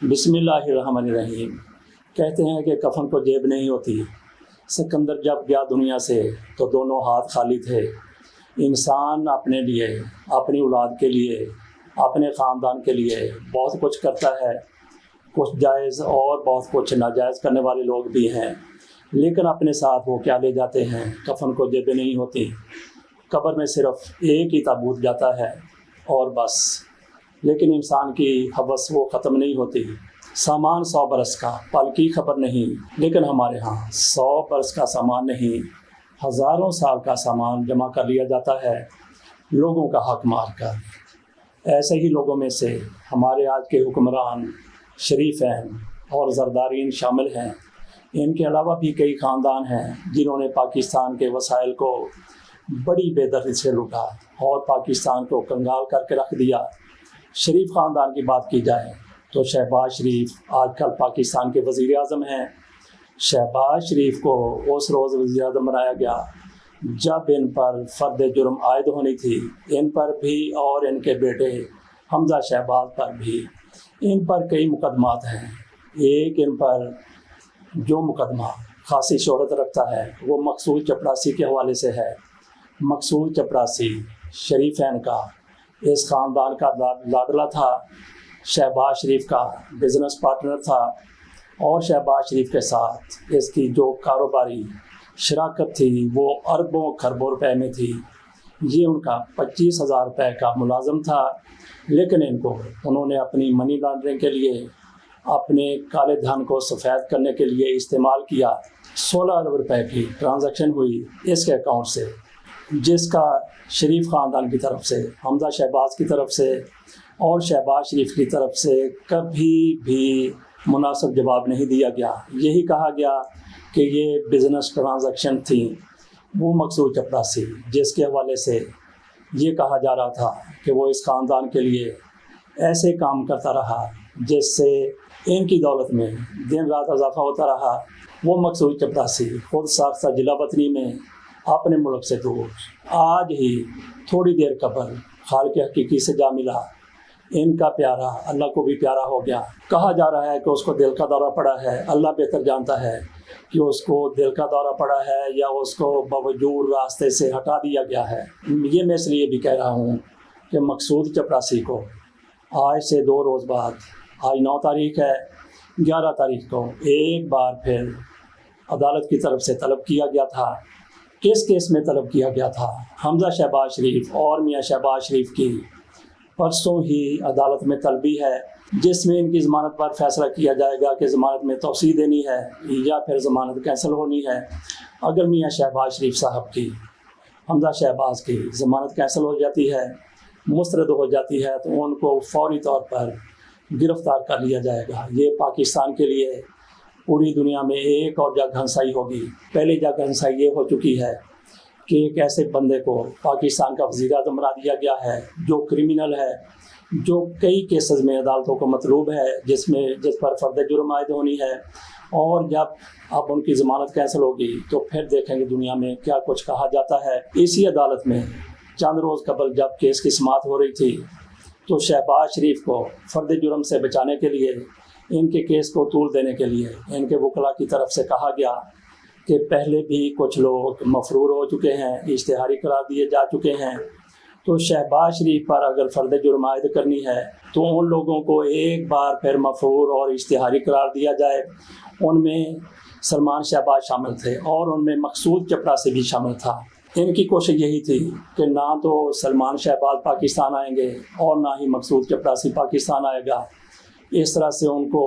بسم اللہ الرحمن الرحیم۔ کہتے ہیں کہ کفن کو جیب نہیں ہوتی۔ سکندر جب گیا دنیا سے تو دونوں ہاتھ خالی تھے۔ انسان اپنے لیے، اپنی اولاد کے لیے، اپنے خاندان کے لیے بہت کچھ کرتا ہے، کچھ جائز اور بہت کچھ ناجائز کرنے والے لوگ بھی ہیں، لیکن اپنے ساتھ وہ کیا لے جاتے ہیں؟ کفن کو جیبیں نہیں ہوتی۔ قبر میں صرف ایک ہی تابوت جاتا ہے اور بس، لیکن انسان کی حوث وہ ختم نہیں ہوتی۔ سامان 100 برس کا، پل کی خبر نہیں، لیکن ہمارے ہاں 100 برس کا سامان نہیں، ہزاروں سال کا سامان جمع کر لیا جاتا ہے لوگوں کا حق مار کر۔ ایسے ہی لوگوں میں سے ہمارے آج کے حکمران شریفین اور زردارین شامل ہیں۔ ان کے علاوہ بھی کئی خاندان ہیں جنہوں نے پاکستان کے وسائل کو بڑی بے دردی سے لوٹا اور پاکستان کو کنگال کر کے رکھ دیا۔ شریف خاندان کی بات کی جائے تو شہباز شریف آج کل پاکستان کے وزیر اعظم ہیں۔ شہباز شریف کو اس روز وزیر اعظم بنایا گیا جب ان پر فرد جرم عائد ہونی تھی، ان پر بھی اور ان کے بیٹے حمزہ شہباز پر بھی۔ ان پر کئی مقدمات ہیں۔ ایک ان پر جو مقدمہ خاصی شہرت رکھتا ہے وہ مقصود چپڑاسی کے حوالے سے ہے۔ مقصود چپڑاسی شریفین کا، اس خاندان کا لاڈلا تھا، شہباز شریف کا بزنس پارٹنر تھا، اور شہباز شریف کے ساتھ اس کی جو کاروباری شراکت تھی وہ اربوں خربوں روپے میں تھی۔ یہ ان کا 25,000 روپے کا ملازم تھا، لیکن انہوں نے اپنی منی لانڈرنگ کے لیے، اپنے کالے دھن کو سفید کرنے کے لیے استعمال کیا۔ 16 ارب روپے کی ٹرانزیکشن ہوئی اس کے اکاؤنٹ سے، جس کا شریف خاندان کی طرف سے، حمزہ شہباز کی طرف سے اور شہباز شریف کی طرف سے کبھی بھی مناسب جواب نہیں دیا گیا۔ یہی کہا گیا کہ یہ بزنس ٹرانزیکشن تھی۔ وہ مقصود چپڑاسی جس کے حوالے سے یہ کہا جا رہا تھا کہ وہ اس خاندان کے لیے ایسے کام کرتا رہا جس سے ان کی دولت میں دن رات اضافہ ہوتا رہا، وہ مقصود چپڑاسی خود ساختہ ضلع وطنی میں اپنے ملک سے دور آج ہی تھوڑی دیر قبل خالق حقیقی سے جا ملا۔ ان کا پیارا اللہ کو بھی پیارا ہو گیا۔ کہا جا رہا ہے کہ اس کو دل کا دورہ پڑا ہے۔ اللہ بہتر جانتا ہے کہ اس کو دل کا دورہ پڑا ہے یا اس کو باوجود راستے سے ہٹا دیا گیا ہے۔ یہ میں اس لیے بھی کہہ رہا ہوں کہ مقصود چپڑاسی کو آج سے 2 روز بعد، آج 9 تاریخ ہے، 11 تاریخ کو ایک بار پھر عدالت کی طرف سے طلب کیا گیا تھا۔ کس کیس میں طلب کیا گیا تھا؟ حمزہ شہباز شریف اور میاں شہباز شریف کی پرسوں ہی عدالت میں طلبی ہے، جس میں ان کی ضمانت پر فیصلہ کیا جائے گا کہ ضمانت میں توسیع دینی ہے یا پھر ضمانت کینسل ہونی ہے۔ اگر میاں شہباز شریف صاحب کی، حمزہ شہباز کی ضمانت کینسل ہو جاتی ہے، مسترد ہو جاتی ہے، تو ان کو فوری طور پر گرفتار کر لیا جائے گا۔ یہ پاکستان کے لیے پوری دنیا میں ایک اور جگ ہنسائی ہوگی۔ پہلی جگ ہنسائی یہ ہو چکی ہے کہ ایک ایسے بندے کو پاکستان کا وزیر اعظم بنا دیا گیا ہے جو کرمنل ہے، جو کئی کیسز میں عدالتوں کو مطلوب ہے، جس پر فرد جرم عائد ہونی ہے، اور جب اب ان کی ضمانت کینسل ہوگی تو پھر دیکھیں گے دنیا میں کیا کچھ کہا جاتا ہے۔ اسی عدالت میں چند روز قبل جب کیس کی سماعت ہو رہی تھی تو شہباز شریف کو فرد جرم سے بچانے کے لیے، ان کے کیس کو طول دینے کے لیے ان کے وکلاء کی طرف سے کہا گیا کہ پہلے بھی کچھ لوگ مفرور ہو چکے ہیں، اشتہاری قرار دیے جا چکے ہیں، تو شہباز شریف پر اگر فرد جرم عائد کرنی ہے تو ان لوگوں کو ایک بار پھر مفرور اور اشتہاری قرار دیا جائے۔ ان میں سلمان شہباز شامل تھے اور ان میں مقصود چپڑاسی بھی شامل تھا۔ ان کی کوشش یہی تھی کہ نہ تو سلمان شہباز پاکستان آئیں گے اور نہ ہی مقصود چپڑاسی پاکستان آئے گا۔ اس طرح سے ان کو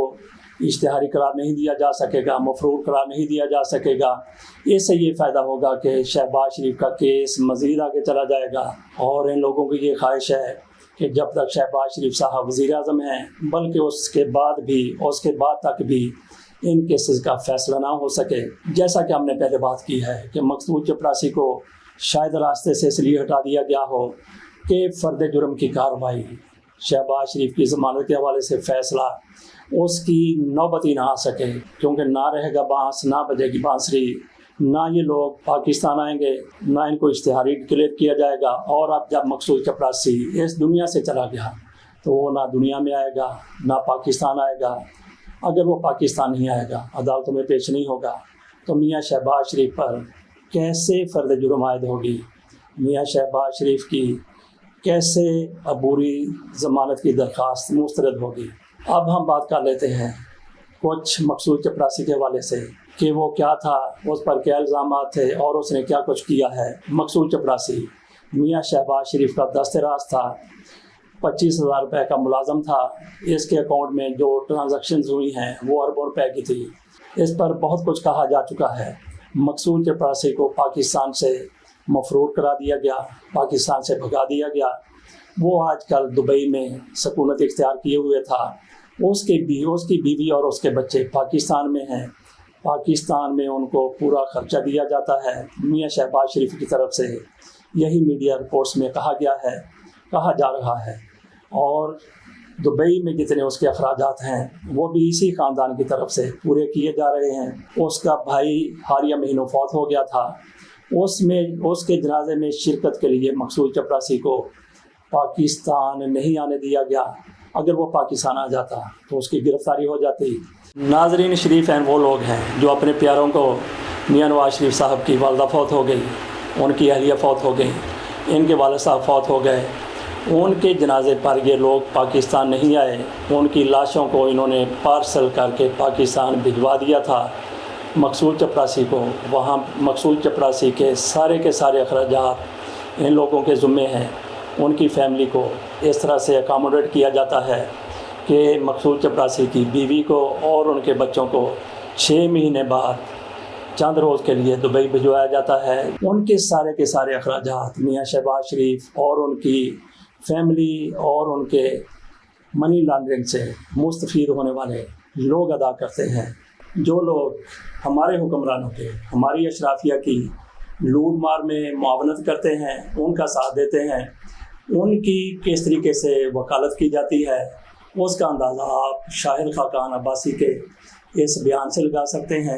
اشتہاری قرار نہیں دیا جا سکے گا، مفرور قرار نہیں دیا جا سکے گا۔ اس سے یہ فائدہ ہوگا کہ شہباز شریف کا کیس مزید آگے چلا جائے گا، اور ان لوگوں کی یہ خواہش ہے کہ جب تک شہباز شریف صاحب وزیر اعظم ہیں، بلکہ اس کے بعد تک بھی ان کیسز کا فیصلہ نہ ہو سکے۔ جیسا کہ ہم نے پہلے بات کی ہے کہ مقصود چپڑاسی کو شاید راستے سے اس لیے ہٹا دیا گیا ہو کہ فرد جرم کی کارروائی، شہباز شریف کی ضمانت کے حوالے سے فیصلہ اس کی نوبت ہی نہ آ سکے، کیونکہ نہ رہے گا بانس، نہ بجے گی بانسری، نہ یہ لوگ پاکستان آئیں گے، نہ ان کو اشتہاری ڈکلیئر کیا جائے گا۔ اور اب جب مقصود چپڑاسی اس دنیا سے چلا گیا تو تو وہ نہ دنیا میں آئے گا نہ پاکستان آئے گا۔ اگر وہ پاکستان نہیں آئے گا، عدالتوں میں پیش نہیں ہوگا، تو میاں شہباز شریف پر کیسے فرد جرم عائد ہوگی؟ میاں شہباز شریف کی کیسے عبوری ضمانت کی درخواست مسترد ہوگی؟ اب ہم بات کر لیتے ہیں کچھ مقصود چپراسی کے حوالے سے کہ وہ کیا تھا، اس پر کیا الزامات تھے اور اس نے کیا کچھ کیا ہے۔ مقصود چپراسی میاں شہباز شریف کا دست راست تھا، 25,000 روپے کا ملازم تھا۔ اس کے اکاؤنٹ میں جو ٹرانزیکشنز ہوئی ہیں وہ اربوں روپے کی تھی۔ اس پر بہت کچھ کہا جا چکا ہے۔ مقصود چپراسی کو پاکستان سے مفرور کرا دیا گیا، پاکستان سے بھگا دیا گیا۔ وہ آج کل دبئی میں سکونت اختیار کیے ہوئے تھا۔ اس کی بیوی اور اس کے بچے پاکستان میں ہیں۔ پاکستان میں ان کو پورا خرچہ دیا جاتا ہے میاں شہباز شریف کی طرف سے، یہی میڈیا رپورٹس میں کہا جا رہا ہے۔ اور دبئی میں جتنے اس کے اخراجات ہیں وہ بھی اسی خاندان کی طرف سے پورے کیے جا رہے ہیں۔ اس کا بھائی حالیہ مہینوں فوت ہو گیا تھا، اس کے جنازے میں شرکت کے لیے مقصود چپراسی کو پاکستان نہیں آنے دیا گیا۔ اگر وہ پاکستان آ جاتا تو اس کی گرفتاری ہو جاتی۔ ناظرین، شریف ہیں وہ لوگ ہیں جو اپنے پیاروں کو، میاں نواز شریف صاحب کی والدہ فوت ہو گئی، ان کی اہلیہ فوت ہو گئی، ان کے والد صاحب فوت ہو گئے، ان کے جنازے پر یہ لوگ پاکستان نہیں آئے۔ ان کی لاشوں کو انہوں نے پارسل کر کے پاکستان بھجوا دیا تھا مقصود چپراسی کو۔ وہاں مقصود چپراسی کے سارے اخراجات ان لوگوں کے ذمے ہیں۔ ان کی فیملی کو اس طرح سے اکاموڈیٹ کیا جاتا ہے کہ مقصود چپراسی کی بیوی کو اور ان کے بچوں کو 6 مہینے بعد چند روز کے لیے دبئی بھجوایا جاتا ہے۔ ان کے سارے اخراجات میاں شہباز شریف اور ان کی فیملی اور ان کے منی لانڈرنگ سے مستفید ہونے والے لوگ ادا کرتے ہیں۔ جو لوگ ہمارے حکمرانوں کے، ہماری اشرافیہ کی لوٹ مار میں معاونت کرتے ہیں، ان کا ساتھ دیتے ہیں، ان کی کس طریقے سے وکالت کی جاتی ہے، اس کا اندازہ آپ شاہد خاقان عباسی کے اس بیان سے لگا سکتے ہیں۔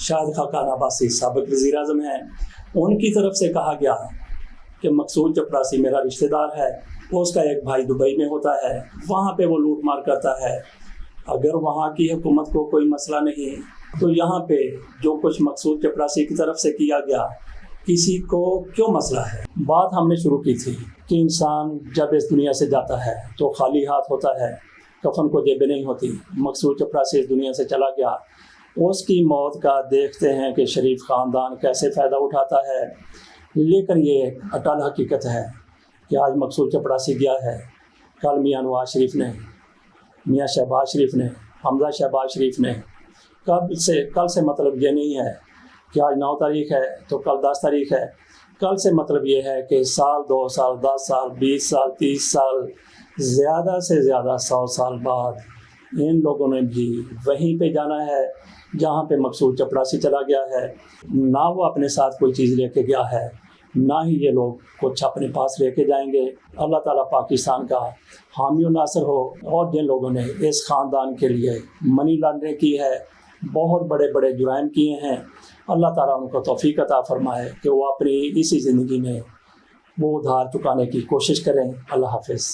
شاہد خاقان عباسی سابق وزیر اعظم ہیں۔ ان کی طرف سے کہا گیا کہ مقصود چپراسی میرا رشتہ دار ہے، اس کا ایک بھائی دبئی میں ہوتا ہے، وہاں پہ وہ لوٹ مار کرتا ہے۔ اگر وہاں کی حکومت کو کوئی مسئلہ نہیں تو یہاں پہ جو کچھ مقصود چپراسی کی طرف سے کیا گیا کسی کو کیوں مسئلہ ہے؟ بات ہم نے شروع کی تھی کہ انسان جب اس دنیا سے جاتا ہے تو خالی ہاتھ ہوتا ہے، کفن کو جیبیں نہیں ہوتی۔ مقصود چپراسی اس دنیا سے چلا گیا، اس کی موت کا دیکھتے ہیں کہ شریف خاندان کیسے فائدہ اٹھاتا ہے، لیکن یہ ایک اٹل حقیقت ہے کہ آج مقصود چپراسی گیا ہے، کل میاں نواز شریف نے، میاں شہباز شریف نے، حمزہ شہباز شریف نے، کل سے مطلب یہ نہیں ہے کہ آج 9 تاریخ ہے تو کل 10 تاریخ ہے۔ کل سے مطلب یہ ہے کہ سال، 2 سال، 10 سال، 20 سال، 30 سال، زیادہ سے زیادہ 100 سال بعد ان لوگوں نے بھی وہیں پہ جانا ہے جہاں پہ مقصود چپراسی چلا گیا ہے۔ نہ وہ اپنے ساتھ کوئی چیز لے کے گیا ہے، نہ ہی یہ لوگ کچھ اپنے پاس لے کے جائیں گے۔ اللہ تعالیٰ پاکستان کا حامی و ناصر ہو۔ اور جن لوگوں نے اس خاندان کے لیے منی لانڈرنگ کی ہے، بہت بڑے بڑے جرائم کیے ہیں، اللہ تعالیٰ ان کو توفیق عطا فرمائے کہ وہ اپنی اسی زندگی میں وہ ادھار چکانے کی کوشش کریں۔ اللہ حافظ۔